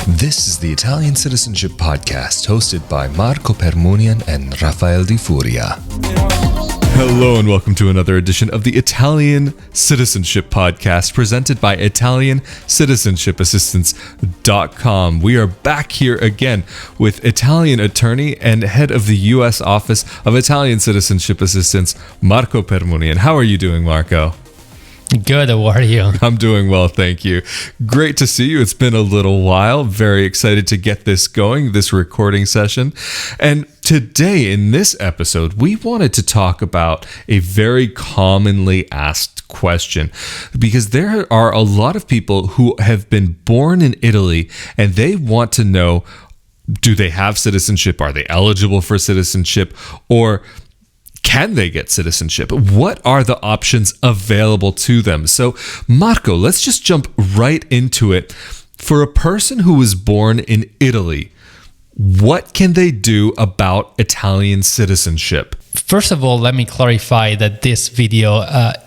This is the Italian Citizenship Podcast, hosted by Marco Permunian and Rafael Di Furia. Hello and welcome to another edition of the Italian Citizenship Podcast, presented by italiancitizenshipassistance.com. We are back here again with Italian attorney and head of the U.S. Office of Italian Citizenship Assistance, Marco Permunian. How are you doing, Marco? Good, how are you? I'm doing well, thank you. Great to see you. It's been a little while. Very excited to get this going, this recording session. And today in this episode, we wanted to talk about a very commonly asked question, because there are a lot of people who have been born in Italy and they want to know, do they have citizenship? Are they eligible for citizenship? Or can they get citizenship? What are the options available to them? So, Marco, let's just jump right into it. For a person who was born in Italy, what can they do about Italian citizenship? First of all, let me clarify that this video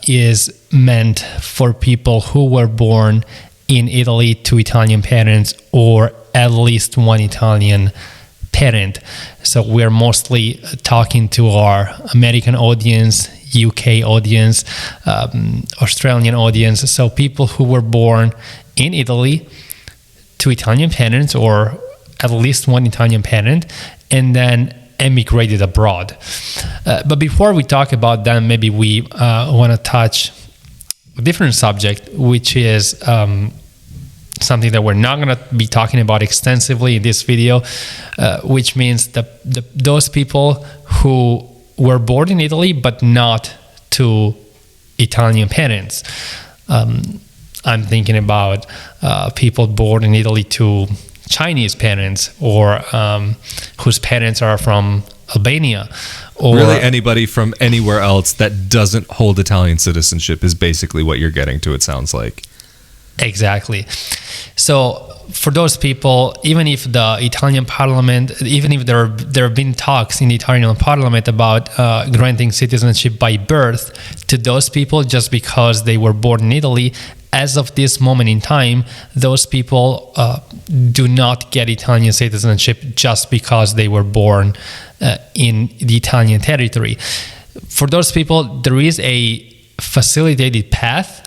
is meant for people who were born in Italy to Italian parents or at least one Italian parent. So we're mostly talking to our American audience, UK audience, Australian audience. So people who were born in Italy to Italian parents or at least one Italian parent and then emigrated abroad. But before we talk about them, maybe we want to touch a different subject, which is something that we're not going to be talking about extensively in this video, which means that those people who were born in Italy but not to Italian parents. I'm thinking about people born in Italy to Chinese parents or whose parents are from Albania. Or really anybody from anywhere else that doesn't hold Italian citizenship is basically what you're getting to, it sounds like. Exactly. So for those people, even if the Italian parliament, even if there have been talks in the Italian parliament about granting citizenship by birth to those people just because they were born in Italy, as of this moment in time, those people do not get Italian citizenship just because they were born in the Italian territory. For those people, there is a facilitated path,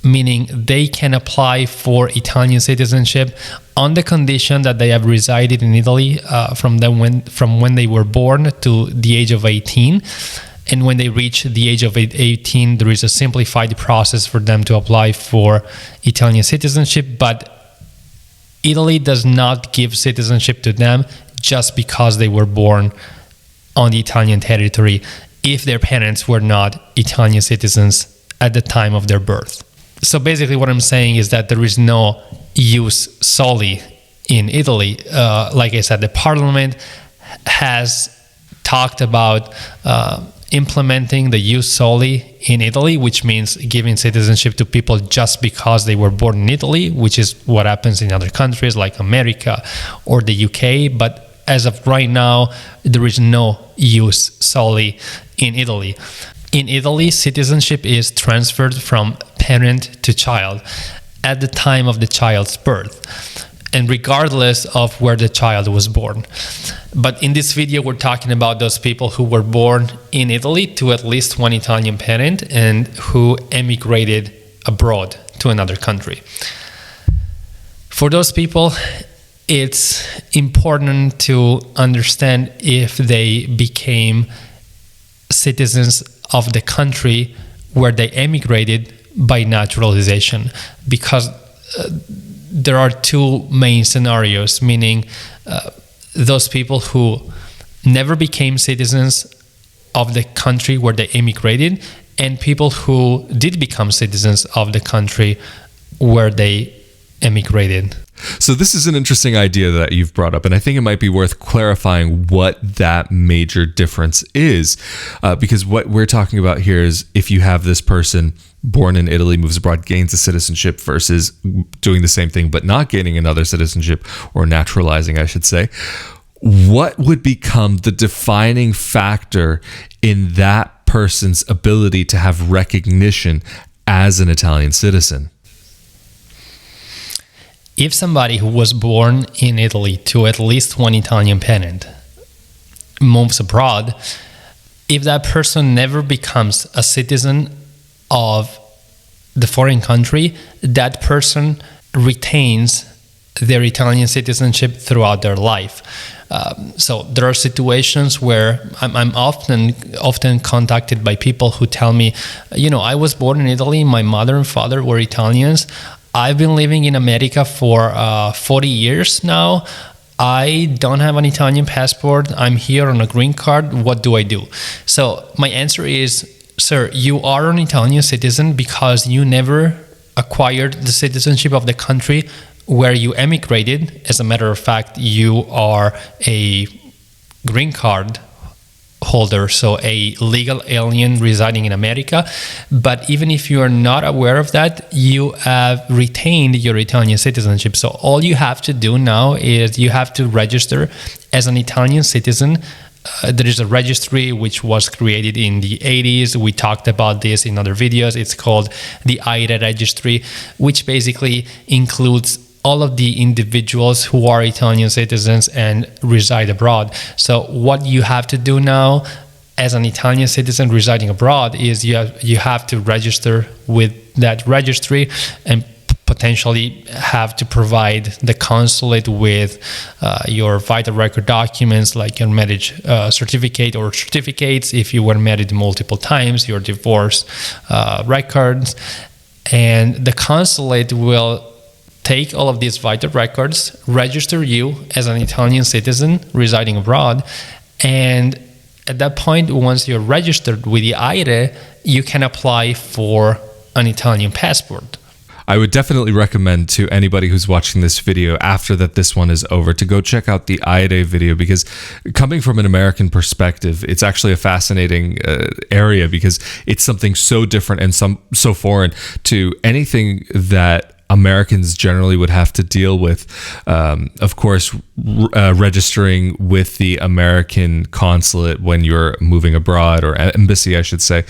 meaning they can apply for Italian citizenship on the condition that they have resided in Italy from when they were born to the age of 18. And when they reach the age of 18, there is a simplified process for them to apply for Italian citizenship. But Italy does not give citizenship to them just because they were born on the Italian territory if their parents were not Italian citizens at the time of their birth. So basically what I'm saying is that there is no use soli in Italy. Like I said, the parliament has talked about implementing the use soli in Italy, which means giving citizenship to people just because they were born in Italy, which is what happens in other countries like America or the UK. But as of right now, there is no use soli in Italy. In Italy, citizenship is transferred from parent to child at the time of the child's birth, and regardless of where the child was born. But in this video, we're talking about those people who were born in Italy to at least one Italian parent and who emigrated abroad to another country. For those people, it's important to understand if they became citizens of the country where they emigrated by naturalization, because there are two main scenarios, meaning those people who never became citizens of the country where they emigrated and people who did become citizens of the country where they emigrated. So this is an interesting idea that you've brought up, and I think it might be worth clarifying what that major difference is, because what we're talking about here is if you have this person born in Italy, moves abroad, gains a citizenship versus doing the same thing but not gaining another citizenship, or naturalizing, I should say. What would become the defining factor in that person's ability to have recognition as an Italian citizen? If somebody who was born in Italy to at least one Italian parent moves abroad, if that person never becomes a citizen of the foreign country, that person retains their Italian citizenship throughout their life. So there are situations where I'm often contacted by people who tell me, I was born in Italy, my mother and father were Italians, I've been living in America for 40 years now, I don't have an Italian passport, I'm here on a green card, what do I do? So my answer is, sir, you are an Italian citizen because you never acquired the citizenship of the country where you emigrated. As a matter of fact, you are a green card holder, so a legal alien residing in America. But even if you are not aware of that, you have retained your Italian citizenship. So all you have to do now is you have to register as an Italian citizen. There is a registry which was created in the 80s. We talked about this in other videos. It's called the IRE registry, which basically includes all of the individuals who are Italian citizens and reside abroad. So what you have to do now as an Italian citizen residing abroad is you have to register with that registry and potentially have to provide the consulate with your vital record documents like your marriage certificate or certificates if you were married multiple times, your divorce records, and the consulate will take all of these vital records, register you as an Italian citizen residing abroad, and at that point, once you're registered with the IRE, you can apply for an Italian passport. I would definitely recommend to anybody who's watching this video after that this one is over to go check out the IRE video, because coming from an American perspective, it's actually a fascinating area because it's something so different and so foreign to anything that Americans generally would have to deal with. Of course, registering with the American consulate when you're moving abroad, or embassy, I should say,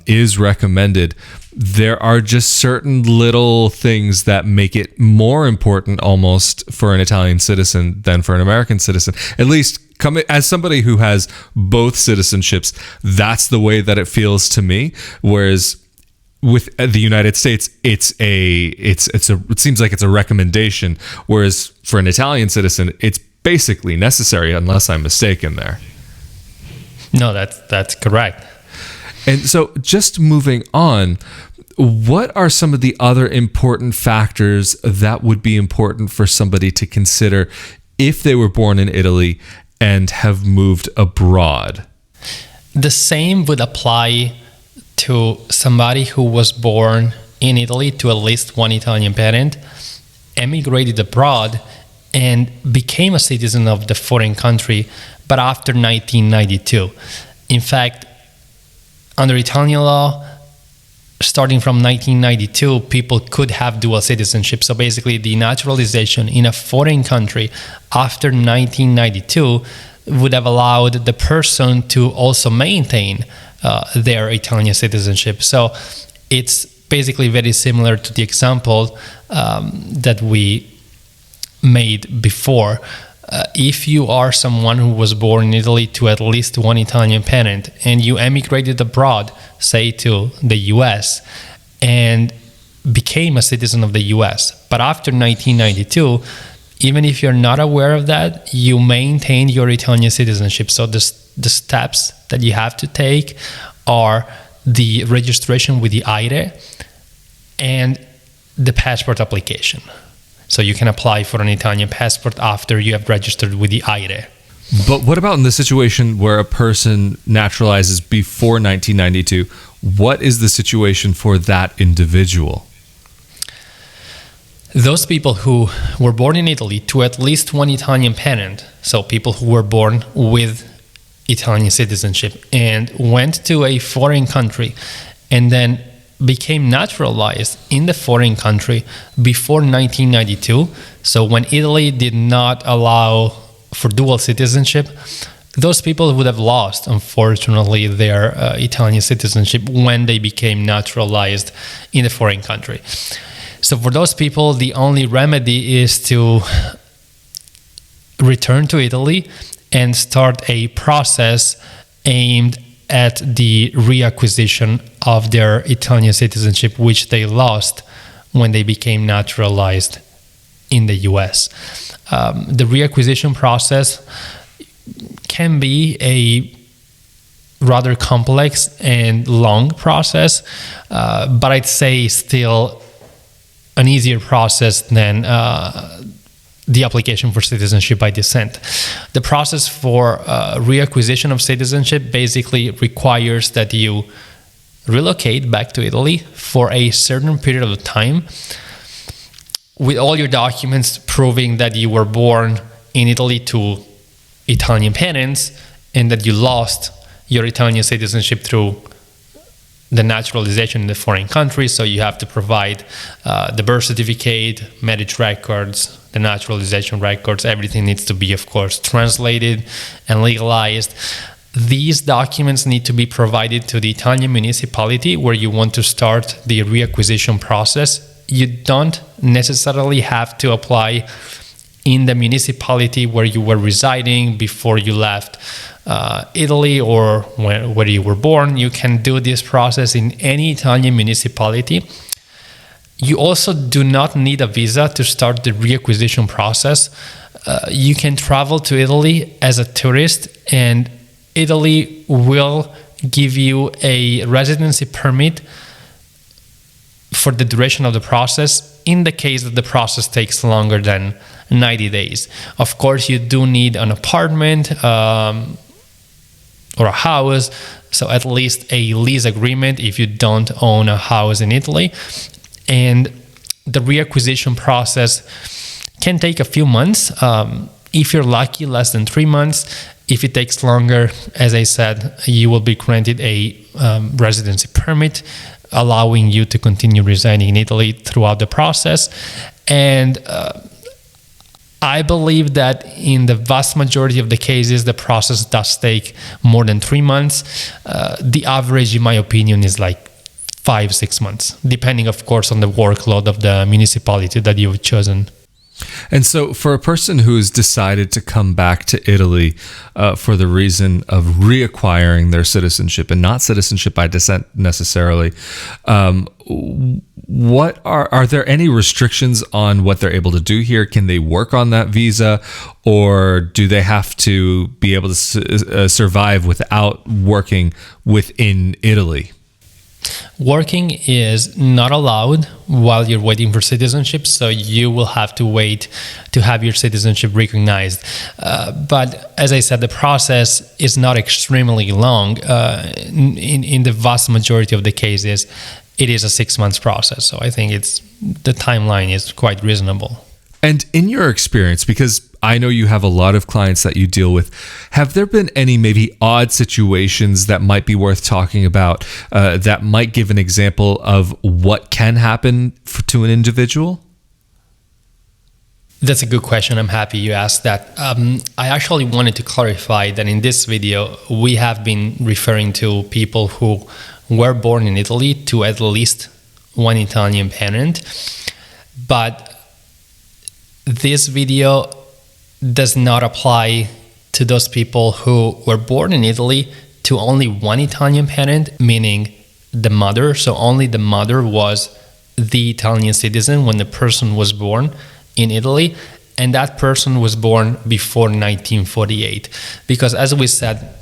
is recommended. There are just certain little things that make it more important almost for an Italian citizen than for an American citizen. At least as somebody who has both citizenships, that's the way that it feels to me. Whereas with the United States, it seems like it's a recommendation, whereas for an Italian citizen, it's basically necessary, unless I'm mistaken there. No, that's correct. And so just moving on, what are some of the other important factors that would be important for somebody to consider if they were born in Italy and have moved abroad? The same would apply to somebody who was born in Italy to at least one Italian parent, emigrated abroad, and became a citizen of the foreign country, but after 1992. In fact, under Italian law, starting from 1992, people could have dual citizenship. So basically, the naturalization in a foreign country after 1992 would have allowed the person to also maintain their Italian citizenship. So it's basically very similar to the example that we made before. If you are someone who was born in Italy to at least one Italian parent and you emigrated abroad, say to the US, and became a citizen of the US, but after 1992, even if you're not aware of that, you maintain your Italian citizenship. So the steps that you have to take are the registration with the IRE and the passport application. So you can apply for an Italian passport after you have registered with the IRE. But what about in the situation where a person naturalizes before 1992? What is the situation for that individual? Those people who were born in Italy to at least one Italian parent, so people who were born with Italian citizenship and went to a foreign country and then became naturalized in the foreign country before 1992. So when Italy did not allow for dual citizenship, those people would have lost, unfortunately, their Italian citizenship when they became naturalized in a foreign country. So for those people, the only remedy is to return to Italy and start a process aimed at the reacquisition of their Italian citizenship, which they lost when they became naturalized in the US. The reacquisition process can be a rather complex and long process, but I'd say still an easier process than the application for citizenship by descent. The process for reacquisition of citizenship basically requires that you relocate back to Italy for a certain period of time with all your documents proving that you were born in Italy to Italian parents and that you lost your Italian citizenship through the naturalization in the foreign country. So you have to provide the birth certificate, marriage records, the naturalization records. Everything needs to be, of course, translated and legalized. These documents need to be provided to the Italian municipality where you want to start the reacquisition process. You don't necessarily have to apply in the municipality where you were residing before you left Italy or where you were born. You can do this process in any Italian municipality. You also do not need a visa to start the reacquisition process. You can travel to Italy as a tourist, and Italy will give you a residency permit for the duration of the process in the case that the process takes longer than 90 days. Of course, you do need an apartment or a house, so at least a lease agreement if you don't own a house in Italy. And the reacquisition process can take a few months. If you're lucky, less than 3 months. If it takes longer, as I said, you will be granted a residency permit, allowing you to continue residing in Italy throughout the process. And I believe that in the vast majority of the cases, the process does take more than 3 months. The average, in my opinion, is like 5-6 months, depending, of course, on the workload of the municipality that you've chosen. And so for a person who's decided to come back to Italy for the reason of reacquiring their citizenship and not citizenship by descent necessarily, what are there any restrictions on what they're able to do here? Can they work on that visa, or do they have to be able to survive without working within Italy? Working is not allowed while you're waiting for citizenship, so you will have to wait to have your citizenship recognized. But as I said, the process is not extremely long. In the vast majority of the cases, it is a 6 months process. So I think the timeline is quite reasonable. And in your experience, because I know you have a lot of clients that you deal with, have there been any maybe odd situations that might be worth talking about that might give an example of what can happen to an individual? That's a good question. I'm happy you asked that. I actually wanted to clarify that in this video, we have been referring to people who were born in Italy to at least one Italian parent. But this video does not apply to those people who were born in Italy to only one Italian parent, meaning the mother. So only the mother was the Italian citizen when the person was born in Italy, and that person was born before 1948. Because as we said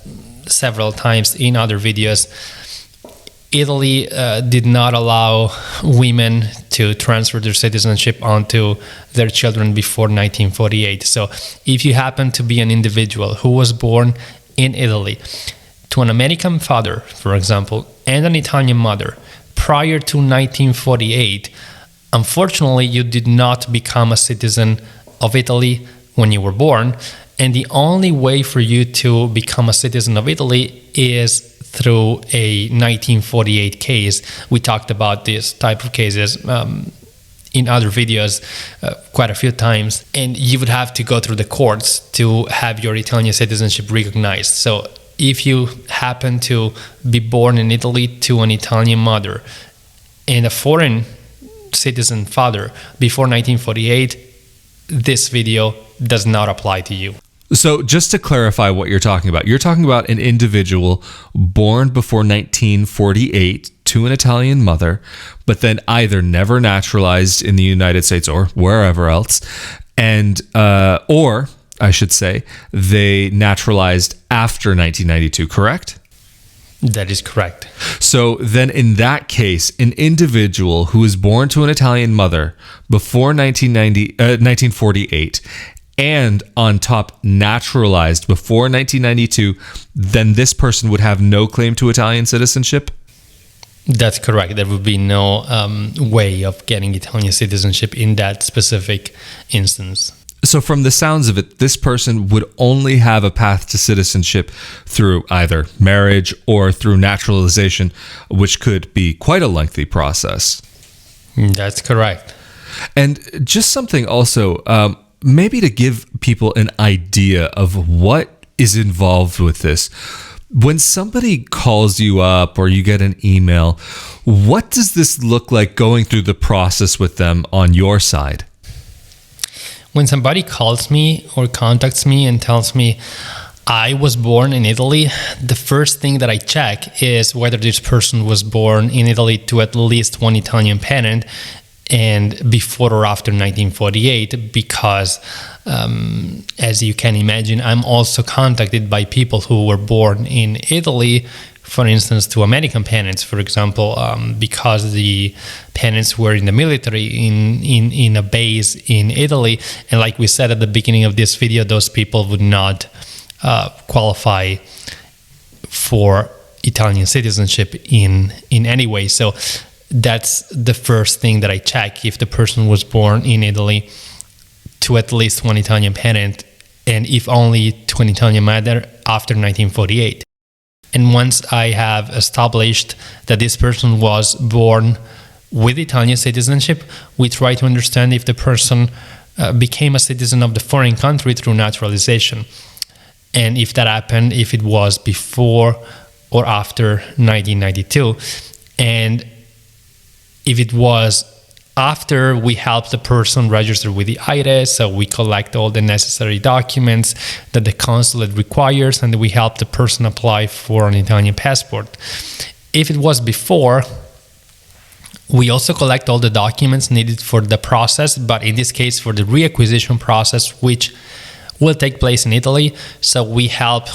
several times in other videos, Italy did not allow women to transfer their citizenship onto their children before 1948. So if you happen to be an individual who was born in Italy to an American father, for example, and an Italian mother prior to 1948, unfortunately, you did not become a citizen of Italy when you were born. And the only way for you to become a citizen of Italy is through a 1948 case. We talked about this type of cases in other videos quite a few times, and you would have to go through the courts to have your Italian citizenship recognized. So if you happen to be born in Italy to an Italian mother and a foreign citizen father before 1948, this video does not apply to you. So just to clarify what you're talking about an individual born before 1948 to an Italian mother, but then either never naturalized in the United States or wherever else, and or I should say they naturalized after 1992, correct? That is correct. So then in that case, an individual who was born to an Italian mother before 1948 and on top naturalized before 1992, then this person would have no claim to Italian citizenship? That's correct. There would be no way of getting Italian citizenship in that specific instance. So from the sounds of it, this person would only have a path to citizenship through either marriage or through naturalization, which could be quite a lengthy process. That's correct. And just something also, maybe to give people an idea of what is involved with this. When somebody calls you up or you get an email, what does this look like going through the process with them on your side? When somebody calls me or contacts me and tells me I was born in Italy, the first thing that I check is whether this person was born in Italy to at least one Italian parent and before or after 1948, because as you can imagine, I'm also contacted by people who were born in Italy, for instance, to American parents, for example, because the parents were in the military in a base in Italy. And like we said at the beginning of this video, those people would not qualify for Italian citizenship in any way. So that's the first thing that I check, if the person was born in Italy to at least one Italian parent, and if only to an Italian mother after 1948. And once I have established that this person was born with Italian citizenship, we try to understand if the person became a citizen of the foreign country through naturalization. And if that happened, if it was before or after 1992. And if it was after, we help the person register with the IRS, so we collect all the necessary documents that the consulate requires, and we help the person apply for an Italian passport. If it was before, we also collect all the documents needed for the process, but in this case for the reacquisition process, which will take place in Italy. So we help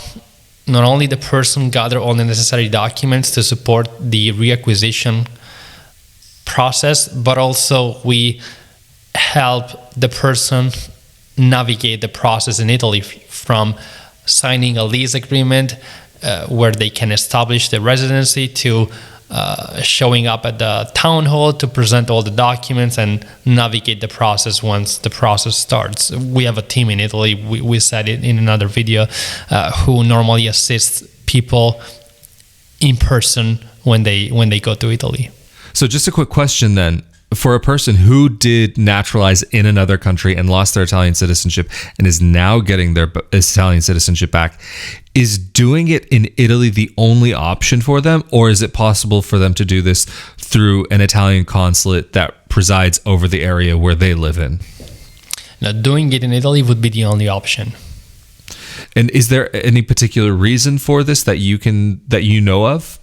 not only the person gather all the necessary documents to support the reacquisition process, but also we help the person navigate the process in Italy from signing a lease agreement where they can establish their residency to showing up at the town hall to present all the documents and navigate the process once the process starts. We have a team in Italy, we said it in another video, who normally assists people in person when they go to Italy. So just a quick question then. For a person who did naturalize in another country and lost their Italian citizenship and is now getting their Italian citizenship back, is doing it in Italy the only option for them, or is it possible for them to do this through an Italian consulate that presides over the area where they live in? Now, doing it in Italy would be the only option. And is there any particular reason for this that you know of?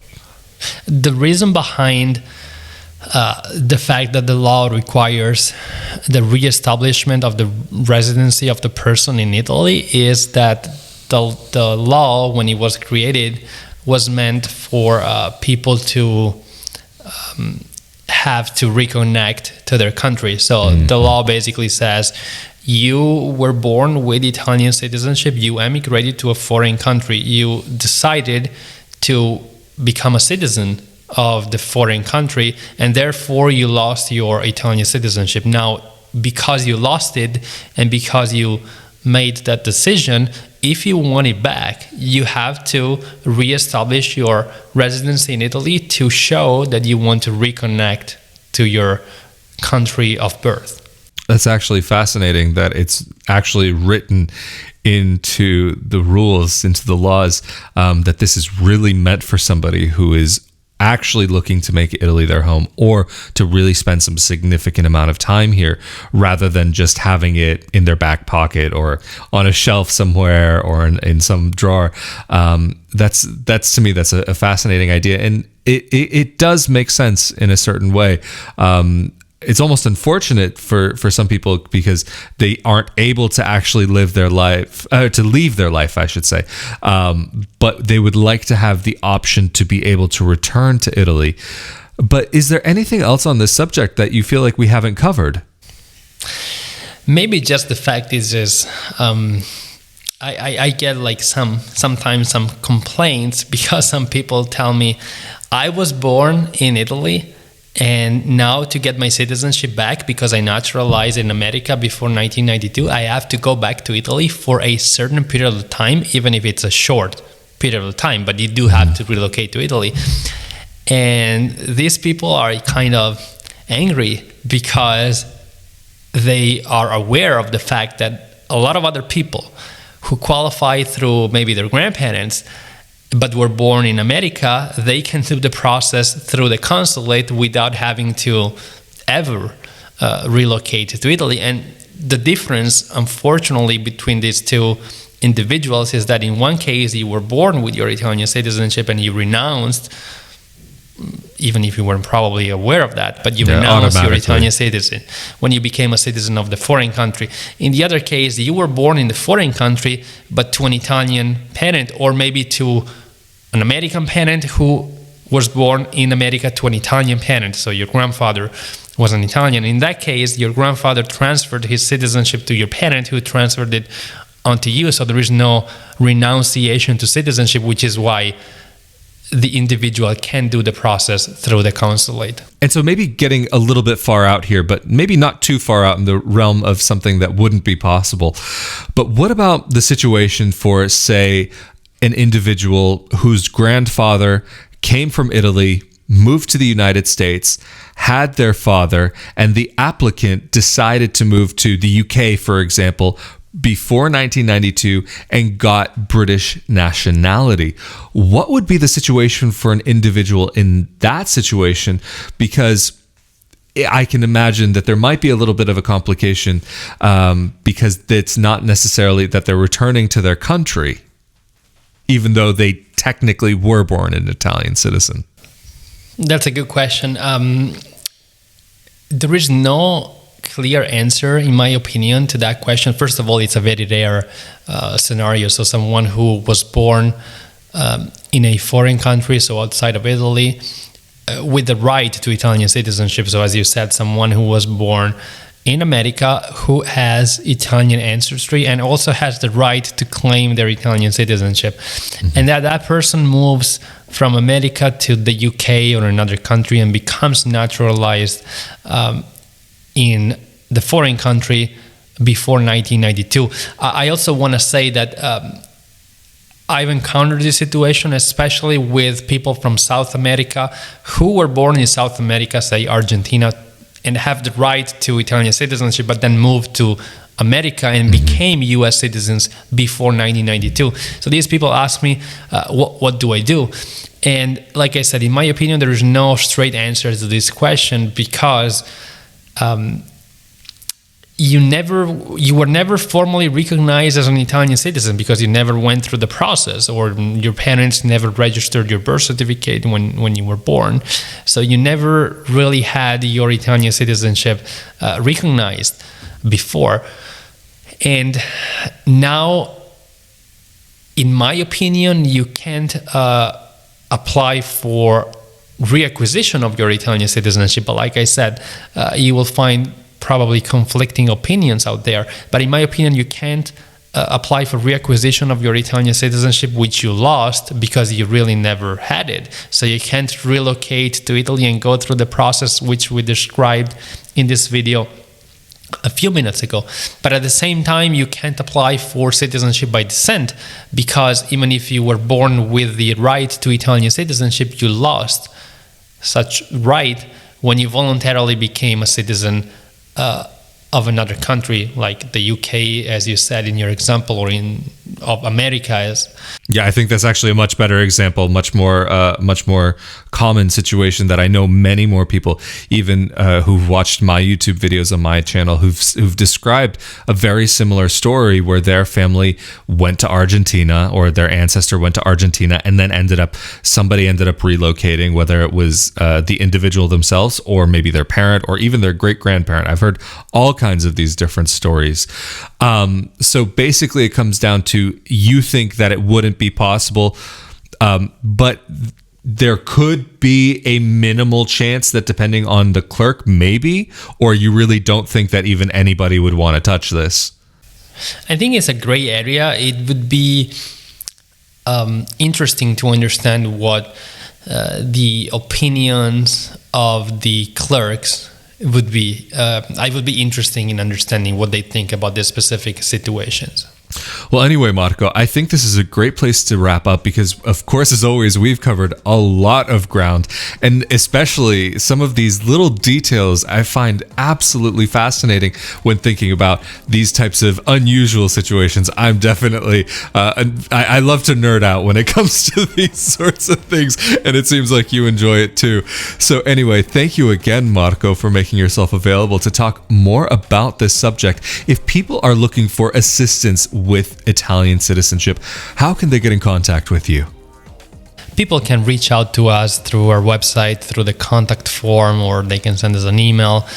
The reason behind the fact that the law requires the reestablishment of the residency of the person in Italy is that the law, when it was created, was meant for people to have to reconnect to their country. So the law basically says, you were born with Italian citizenship, you emigrated to a foreign country, you decided to become a citizen of the foreign country, and therefore you lost your Italian citizenship. Now, because you lost it and because you made that decision, if you want it back, you have to reestablish your residency in Italy to show that you want to reconnect to your country of birth. That's actually fascinating that it's actually written into the rules, into the laws, that this is really meant for somebody who is actually looking to make Italy their home, or to really spend some significant amount of time here, rather than just having it in their back pocket or on a shelf somewhere or in some drawer. That's to me, that's a fascinating idea, and it does make sense in a certain way. It's almost unfortunate for some people because they aren't able to actually live their life, to leave their life, I should say. But they would like to have the option to be able to return to Italy. But is there anything else on this subject that you feel like we haven't covered? Maybe just the fact is I get like sometimes some complaints because some people tell me, I was born in Italy, and now to get my citizenship back, because I naturalized in America before 1992, I have to go back to Italy for a certain period of time, even if it's a short period of time, but you do have to relocate to Italy. And these people are kind of angry because they are aware of the fact that a lot of other people who qualify through maybe their grandparents but were born in America, they can do the process through the consulate without having to ever relocate to Italy. And the difference, unfortunately, between these two individuals is that in one case, you were born with your Italian citizenship and you renounced, even if you weren't probably aware of that, but you renounced your Italian citizen when you became a citizen of the foreign country. In the other case, you were born in the foreign country, but to an Italian parent, or maybe to an American parent who was born in America to an Italian parent. So your grandfather was an Italian. In that case, your grandfather transferred his citizenship to your parent, who transferred it onto you. So there is no renunciation to citizenship, which is why the individual can do the process through the consulate. And so maybe getting a little bit far out here, but maybe not too far out in the realm of something that wouldn't be possible. But what about the situation for, say, an individual whose grandfather came from Italy, moved to the United States, had their father, and the applicant decided to move to the UK, for example, before 1992 and got British nationality? What would be the situation for an individual in that situation? Because I can imagine that there might be a little bit of a complication, because it's not necessarily that they're returning to their country, even though they technically were born an Italian citizen. That's a good question. There is no clear answer, in my opinion, to that question. First of all, it's a very rare scenario. So someone who was born in a foreign country, so outside of Italy, with the right to Italian citizenship. So as you said, someone who was born in America, who has Italian ancestry and also has the right to claim their Italian citizenship. Mm-hmm. And that person moves from America to the UK or another country and becomes naturalized in the foreign country before 1992. I also want to say that I've encountered this situation, especially with people from South America who were born in South America, say Argentina, and have the right to Italian citizenship, but then moved to America and became US citizens before 1992. So these people ask me, what do I do? And like I said, in my opinion, there is no straight answer to this question, because you were never formally recognized as an Italian citizen because you never went through the process, or your parents never registered your birth certificate when you were born. So you never really had your Italian citizenship recognized before. And now, in my opinion, you can't apply for reacquisition of your Italian citizenship. But like I said, you will find probably conflicting opinions out there. But in my opinion, you can't apply for reacquisition of your Italian citizenship, which you lost because you really never had it. So you can't relocate to Italy and go through the process which we described in this video a few minutes ago. But at the same time, you can't apply for citizenship by descent, because even if you were born with the right to Italian citizenship, you lost such right when you voluntarily became a citizen of another country, like the UK, as you said in your example, or of America is. Yeah, I think that's actually a much better example, much more common situation that I know many more people, even who've watched my YouTube videos on my channel, who've described a very similar story where their family went to Argentina, or their ancestor went to Argentina, and then somebody ended up relocating, whether it was the individual themselves, or maybe their parent, or even their great-grandparent. I've heard all kinds of these different stories. So basically it comes down to, you think that it wouldn't be possible, but there could be a minimal chance that, depending on the clerk, maybe, or you really don't think that even anybody would want to touch this? I think it's a gray area. It would be interesting to understand what the opinions of the clerks would be. I would be interested in understanding what they think about these specific situations. Well, anyway, Marco, I think this is a great place to wrap up because, of course, as always, we've covered a lot of ground, and especially some of these little details I find absolutely fascinating when thinking about these types of unusual situations. I'm definitely, I love to nerd out when it comes to these sorts of things, and it seems like you enjoy it too. So anyway, thank you again, Marco, for making yourself available to talk more about this subject. If people are looking for assistance with Italian citizenship, how can they get in contact with you? People can reach out to us through our website, through the contact form, or they can send us an email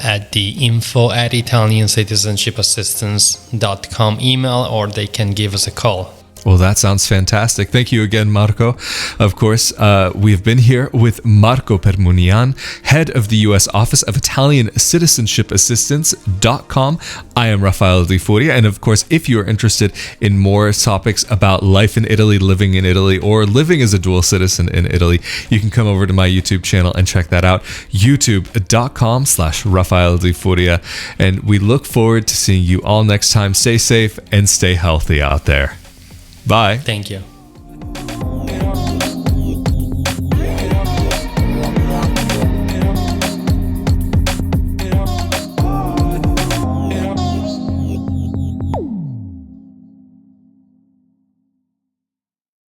at the info@italiancitizenshipassistance.com email, or they can give us a call. Well, that sounds fantastic. Thank you again, Marco. Of course, we've been here with Marco Permunian, head of the U.S. Office of Italian Citizenship Assistance.com. I am Rafael Di Furia. And of course, if you're interested in more topics about life in Italy, living in Italy, or living as a dual citizen in Italy, you can come over to my YouTube channel and check that out, youtube.com/Rafael Di Furia. And we look forward to seeing you all next time. Stay safe and stay healthy out there. Bye. Thank you.